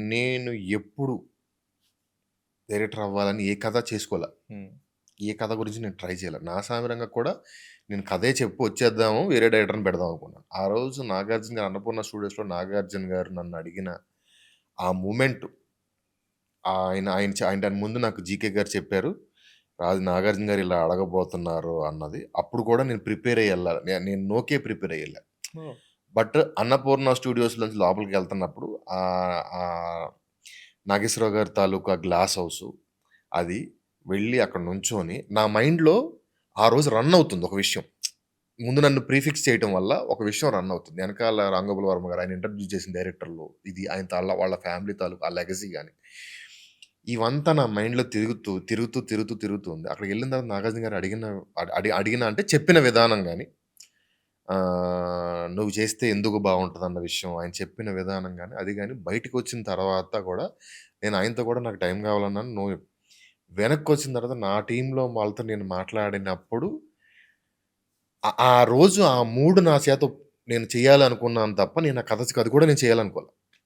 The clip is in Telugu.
నేను ఎప్పుడు డైరెక్టర్ అవ్వాలని ఏ కథ చేసుకోల. హ్మ్. ఏ కథ గురించి నేను ట్రై చేయలే. నా సామిరంగా కూడా నేను కథే చెప్పి వచ్చేద్దాము, వేరే డైరెక్టర్‌ని పెడదాం అనుకున్నాను. ఆ రోజు 'నాగార్జున' గారు అన్నపూర్ణ స్టూడియోస్‌లో 'నాగార్జున' గారు నన్ను అడిగిన ఆ మూమెంట్ ఆయన ఆయన చ ఆయన దాని ముందు నాకు 'జీకే' గారు చెప్పారు. రాజు 'నాగార్జున' గారు ఇలా అడగబోతున్నారు అన్నది. అప్పుడు కూడా నేను ప్రిపేర్ అయ్యి ఎళ్ళాలి. నేను నోకే ప్రిపేర్ అయ్యి ఎళ్ళా. ఓహ్! బట్ 'అన్నపూర్ణ స్టూడియోస్' నుంచి లోపలికెళ్తున్నప్పుడు ఆహ్, నాగేశ్వరరావు గారి తాలూకా గ్లాస్ హౌసు అది వెళ్ళి అక్కడ నుంచొని నా మైండ్‌లో ఆ రోజు రన్ అవుతుంది ఒక విషయం. ముందు నన్ను ప్రీఫిక్స్ చేయటం వల్ల ఒక విషయం రన్ అవుతుంది. ఎనకాల 'రాంగోపాల్ వర్మ' గారు ఆయన ఇంట్రొడ్యూస్ చేసిన డైరెక్టర్లు ఇది ఆయన వాళ్ళ ఫ్యామిలీ తాలూకా ఆ లెగసీ గాని, ఇవంతా నా మైండ్‌లో తిరుగుతూ ఉంది. అక్కడికెళ్ళిన తర్వాత 'నాగార్జున' గారు అడిగిన అడిగిన అంటే చెప్పిన విధానం గాని, నువ్వు చేస్తే ఎందుకు బావుంటదన్న విషయం ఆయన చెప్పిన విధానం గాని, అది గాని బయటికొచ్చిన తర్వాత కూడా నేను ఆయనతో కూడా నాకు టైం కావాలన్నాను. వెనక్కొచ్చిన తర్వాత నా టీమ్‌లో వాళ్ళతో నేను మాట్లాడినప్పుడు ఆ రోజు ఆ మూడ్ నా చేత నేను చేయాలనుకున్నాను తప్ప నేను ఆ కథ అది కూడా నేను చేయాలనుకోల.